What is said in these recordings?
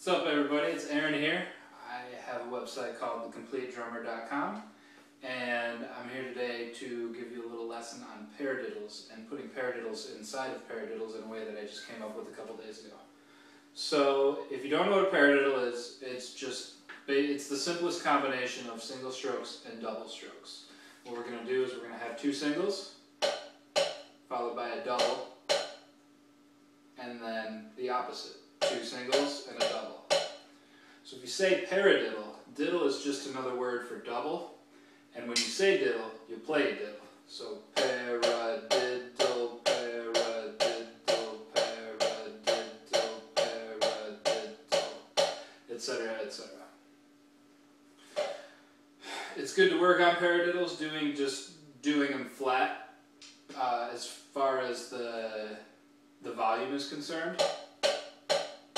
What's up, everybody? It's Aaron here. I have a website called thecompletedrummer.com, and I'm here today to give you a little lesson on paradiddles and putting paradiddles inside of paradiddles in a way that I just came up with a couple days ago. So, if you don't know what a paradiddle is, it's the simplest combination of single strokes and double strokes. What we're going to do is we're going to have two singles, followed by a double, and then the opposite. Two singles and a double. So if you say paradiddle, diddle is just another word for double, and when you say diddle, you play a diddle. So paradiddle, paradiddle, paradiddle, paradiddle, etc., etc. It's good to work on paradiddles, doing them flat as far as the volume is concerned.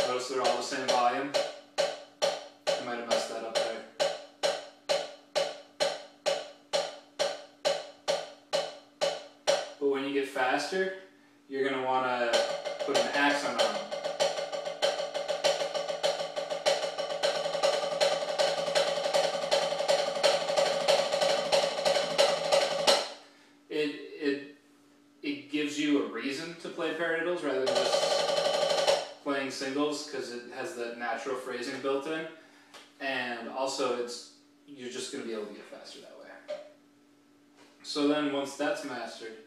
Notice they're all the same volume. I might have messed that up there. But when you get faster, you're going to want to put an accent on them. It gives you a reason to play paradiddles rather than just playing singles, because it has that natural phrasing built in, and also you're just going to be able to get faster that way. So then once that's mastered,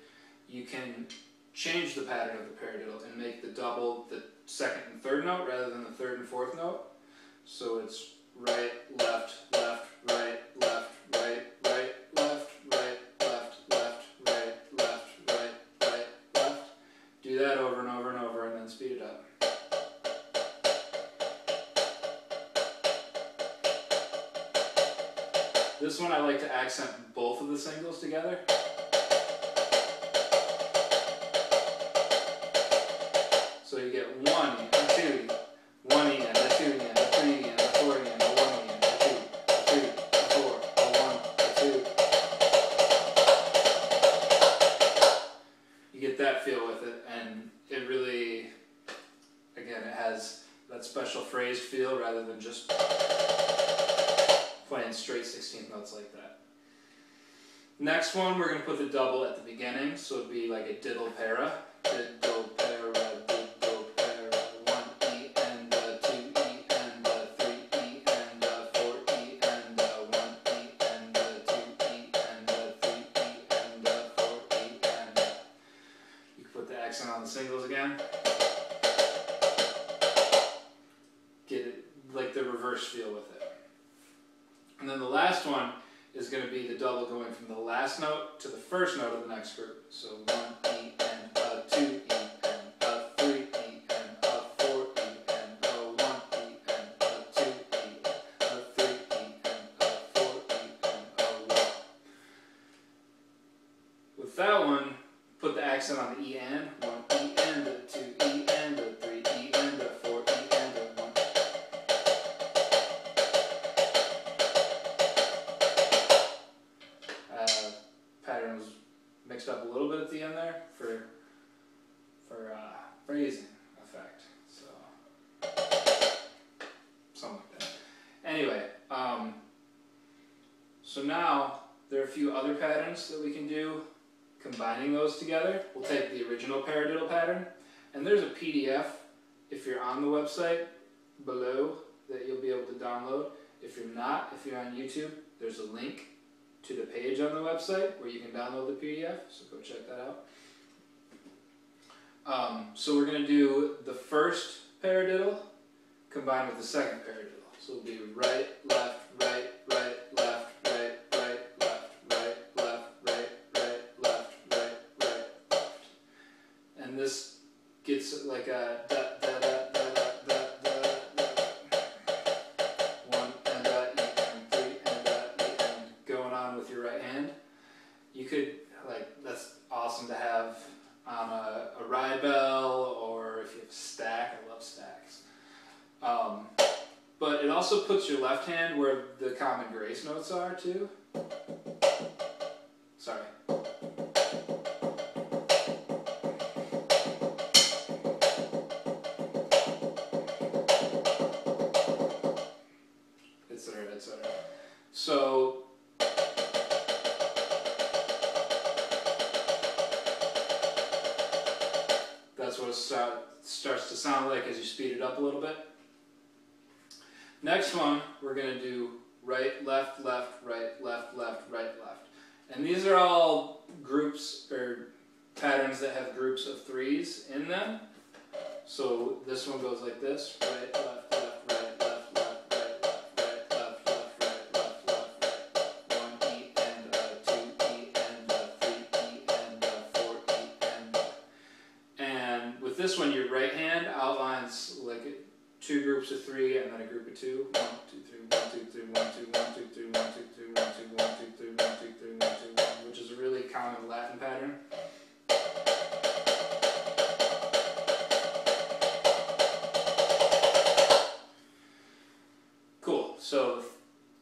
you can change the pattern of the paradiddle and make the double the second and third note rather than the third and fourth note. So it's right, left, left, right, left, right, right, left, right, left, left, right, left, right, right, left. Do that over and over and over, and then speed it up. This one I like to accent both of the singles together. So you get one E, a two E, one E and a two E and a three E and a four E and a one E and a two, a three, a four, a one, a two. You get that feel with it, and it really, again, it has that special phrased feel rather than just playing straight 16th notes like that. Next one, we're going to put the double at the beginning, so it'd be like a diddle para. Diddle para, diddle para, 1 E and a 2 E and a 3 E and a 4 E and a 1 E and a 2 E and a 3 E and a 4 E and a... You can put the accent on the singles again. Get it like the reverse feel with it. And then the last one is going to be the double going from the last note to the first note of the next group. So 1 E and a 2 E and a 3 E and a 4 E and a 1 E and a 2 E and a 3 E and a 4 E and a 1. With that one, put the accent on the E and. 1 E and a 2 E and a 3 E and a 4 E and a 1. Pattern was mixed up a little bit at the end there for phrasing effect. So something like that. Anyway, so now there are a few other patterns that we can do. Combining those together, we'll take the original paradiddle pattern, and there's a PDF if you're on the website below that you'll be able to download. If you're not, if you're on YouTube, there's a link to the page on the website where you can download the PDF, so go check that out. So we're going to do the first paradiddle combined with the second paradiddle. So it'll be right, left, right, right, left, right, right, left, right, left, right, right, left, right, right, left. And this gets like a da da da da da da da da. 1 and a E and 3 and a E and going on with your right hand. You could, that's awesome to have on a ride bell, or if you have a stack. I love stacks. But it also puts your left hand where the common grace notes are too. Sorry. starts to sound like as you speed it up a little bit. Next one, we're going to do right, left, left, right, left, left, right, left. And these are all groups or patterns that have groups of threes in them. So this one goes like this, right, left, left, right, left, left, right, left, right, left, left, right, left, left, right. 1 E and 2 E and 3 E and 4 E and with this one, your right hand outlines like two groups of three and then a group of two. 1, 2, 3, 1, 2, 3, 1, 2, 1, 2, 3, 1, 2, 3, 1, 2, 1, 2, 3, 1, 2, 3, 1, 2, 1, which is a really common Latin pattern. Cool. So the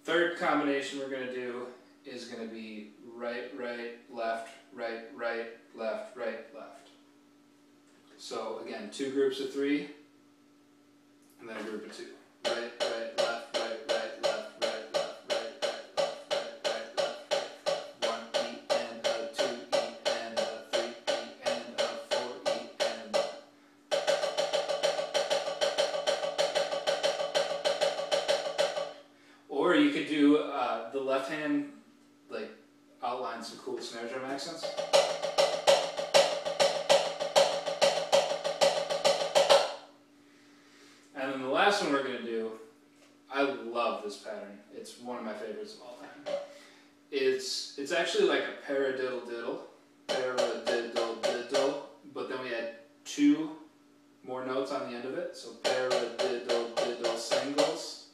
third combination we're going to do is going to be right, right, left, right, right, left, right, left. So again, two groups of three, and then a group of two. Right, right, left, right, right, left, right, left, right, right, left, right, right, left, right. 1 E and 2 E and 3 E and 4 E and. Or you could do the left hand, like outline some cool snare drum accents. And then the last one we're going to do, I love this pattern. It's one of my favorites of all time. It's actually like a paradiddle diddle, paradiddle diddle, but then we add two more notes on the end of it. So paradiddle diddle singles.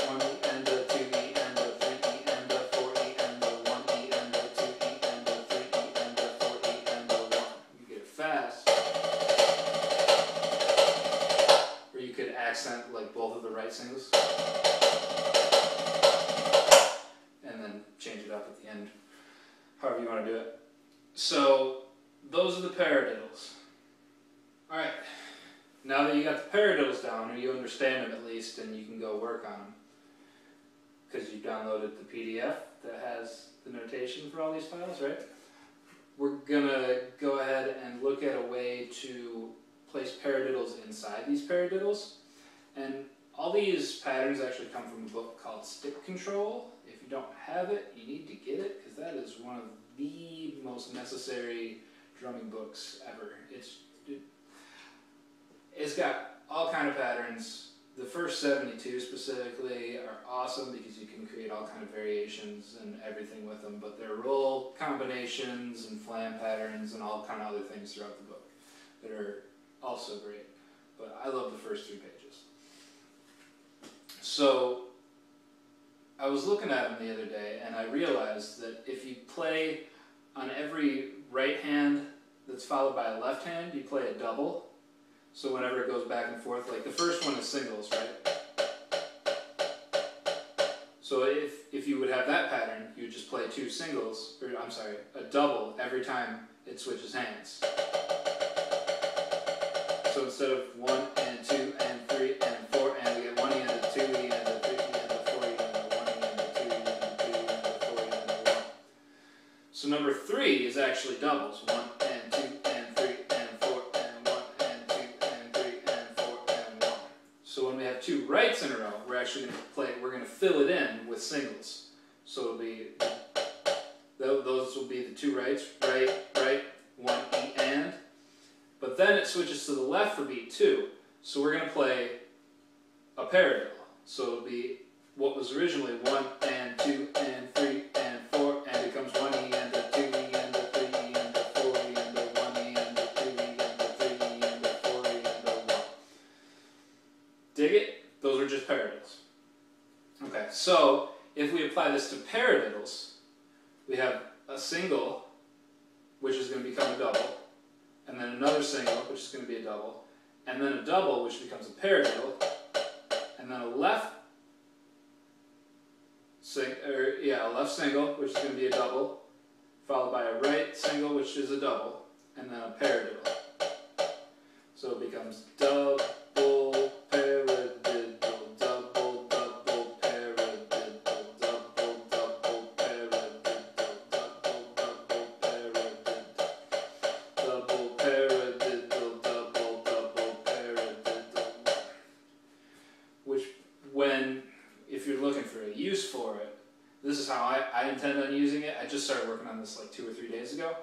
1 E and 2 E and 3 E and 4 E and 1 E and 2 E and 3 E and 4 E and 1. You get it fast. You could accent like both of the right singles and then change it up at the end, however you want to do it. So those are the paradiddles. Alright, now that you got the paradiddles down, or you understand them at least, and you can go work on them because you downloaded the PDF that has the notation for all these files, right? We're gonna go ahead and look at a way to place paradiddles inside these paradiddles. And all these patterns actually come from a book called Stick Control. If you don't have it, you need to get it, because that is one of the most necessary drumming books ever. It's got all kind of patterns. The first 72 specifically are awesome because you can create all kind of variations and everything with them, but there are roll combinations and flam patterns and all kind of other things throughout the book that are also great, but I love the first 3 pages. So I was looking at them the other day and I realized that if you play on every right hand that's followed by a left hand, you play a double. So whenever it goes back and forth, like the first one is singles, right? So if you would have that pattern, you would just play 2 singles, or I'm sorry, a double every time it switches hands. So instead of 1 and 2 and 3 and 4 and we get 1 E and a 2 E and a 3 E and a 4 E and a 1 E and a 2 E and a 3 E and a 4 E and a 1. So number 3 is actually doubles. 1 and 2 and 3 and 4 and 1 and 2 and 3 and 4 and 1. So when we have 2 rights in a row, we're actually going to we're going to fill it in with singles. So it'll be, those will be the 2 rights, right, right, 1 E and. But then it switches to the left for beat 2. So we're going to play a paradiddle. So it'll be what was originally 1 and 2 and 3 and 4 and becomes 1 E and a 2 E and a 3 E and a 4 E and a 1 E and a 2 E and a 3 E and a 4 E and a 1. Dig it? Those are just paradiddles. Okay, so if we apply this to paradiddles, we have a single, which is going to become a double, and then another single, which is going to be a double, and then a double, which becomes a paradiddle, and then a left single, which is going to be a double, followed by a right single, which is a double, and then a paradiddle. So it becomes double, paradiddle, double, double, paradiddle, double, double, paradiddle, double, double, paradiddle, I intend on using it. I just started working on this like 2 or 3 days ago.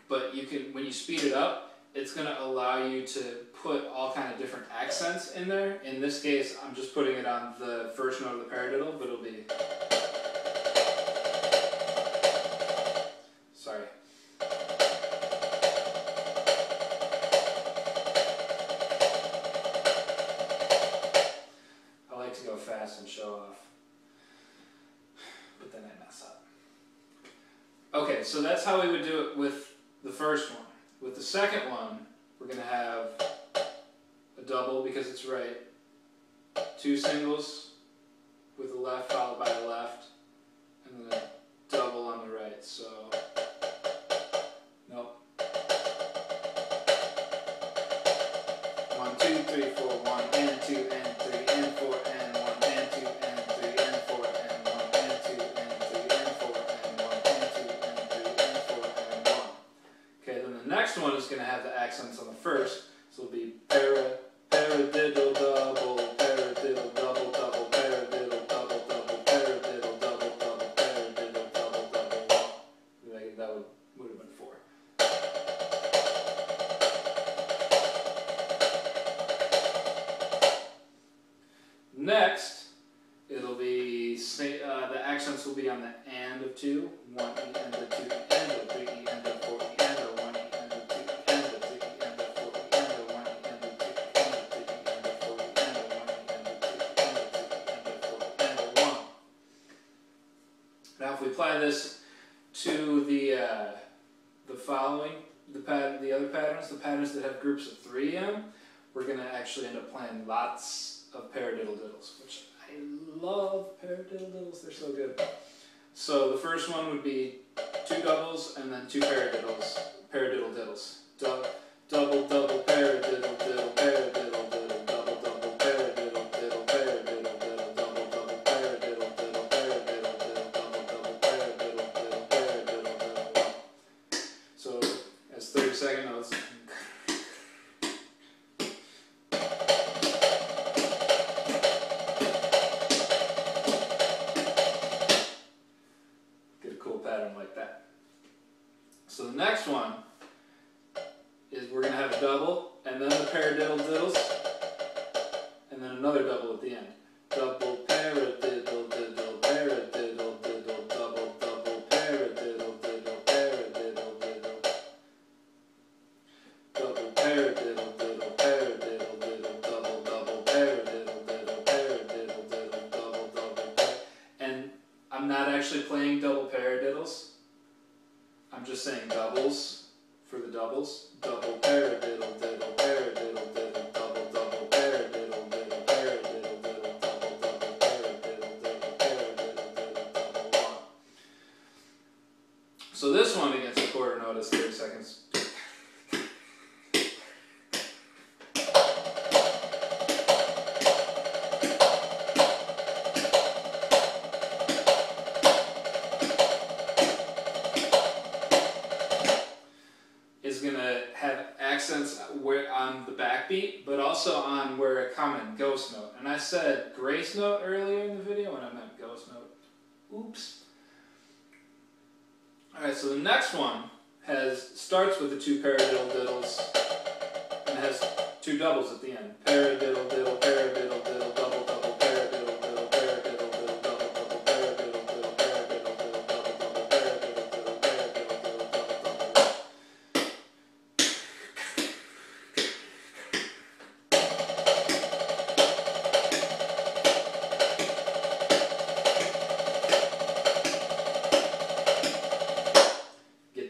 But you can, when you speed it up, it's going to allow you to put all kind of different accents in there. In this case, I'm just putting it on the first note of the paradiddle, but it'll be... Sorry. I like to go fast and show off, but then I mess up. Okay, so that's how we would do it with the first one. With the second one, we're going to have a double because it's right, 2 singles with the left followed by the left, and then a double on the right. So, nope. 1, 2, 3, 4, 1 and 2 and 3 and 4 and 1 and 2 and 3 and 4 and 1 and 2 and 3 and 4 and 1 and 2 and 3 and 4 and 1. Okay, then the next one is going to have the accents on the first, so it'll be paradiddle double, paradiddle double double, paradiddle double double, paradiddle double double, paradiddle double double. That would have been 4. Next, it'll be the accents will be on the and of 2, 1 e and a 2 e and a 3 e and a 4 e and a 1 e and a 2 e and a 3 e and a 4 e and a 1 e and a 2 e and a 3 e and a 4 e and a 1 e and a 2 e and a 3 e and a 4 e and a 1. Now, if we apply this to the following, the other patterns, the patterns that have groups of 3 in them, we're going to actually end up playing lots of paradiddle diddles, which I love paradiddle diddles. They're so good. So the first one would be 2 doubles and then 2 paradiddle diddles. Double double paradiddle diddle, paradiddle diddle, double double paradiddle diddle, paradiddle diddle, double double paradiddle diddle, paradiddle diddle, double double paradiddle diddle, paradiddle diddle. So as 30-second notes. Pattern like that. So the next one is we're going to have a double and then the paradiddle diddles and then another double at the end. Double paradiddle diddle, paradiddle diddle, double double paradiddle diddle, paradiddle diddle, double paradiddle diddle, paradiddle diddle, double double paradiddle diddle, paradiddle diddle, double double. And I'm not actually playing double paradiddles. I'm just saying doubles for the doubles. Double paradiddle diddle, paradiddle diddle, double double paradiddle diddle, paradiddle diddle, double double paradiddle diddle, paradiddle diddle, double 1. So this one against a quarter note is 30 seconds. Is going to have accents where on the backbeat, but also on where a common ghost note. And I said grace note earlier in the video, and I meant ghost note. Oops. Alright, so the next one starts with the 2 paradiddle diddles, and has 2 doubles at the end. Paradiddle diddle, paradiddle diddle, double double, paradiddle diddle, paradiddle diddle, double double, paradiddle diddle, paradiddle diddle, double double, paradiddle diddle, paradiddle diddle, double double.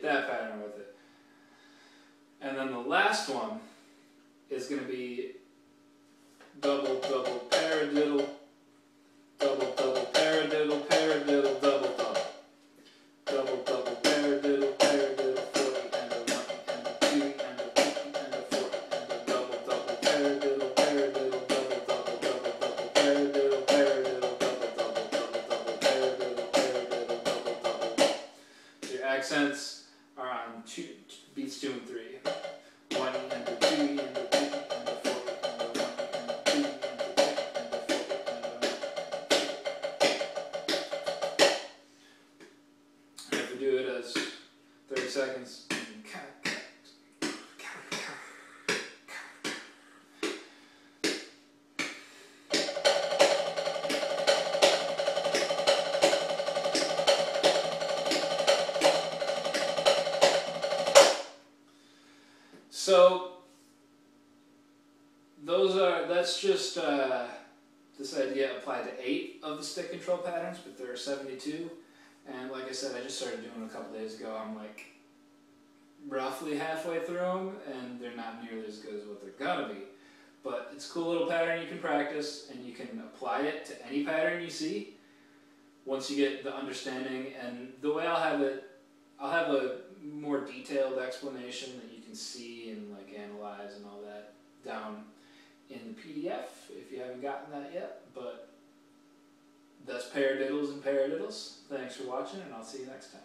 That pattern with it. And then the last one is going to be double double paradiddle, double double paradiddle, paradiddle, double double. Double double paradiddle, paradiddle, 40 and a 1 and a 2 and a 3 and a 4 and a double double paradiddle, paradiddle, double double, double double paradiddle, paradiddle, double double, double double paradiddle, paradiddle, double double. So your accents are on beats 2 and 3. 1 and a 2 and a 3 and a 4 and a 1 and a 2 and a 3 and a 4 and So that's just this idea applied to 8 of the stick control patterns, but there are 72. And like I said, I just started doing it a couple days ago. I'm like roughly halfway through them, and they're not nearly as good as what they're gonna be. But it's a cool little pattern you can practice, and you can apply it to any pattern you see once you get the understanding. And the way I'll have a more detailed explanation that you can see and like analyze and all that down in the PDF if you haven't gotten that yet. But that's paradiddles and paradiddles. Thanks for watching, and I'll see you next time.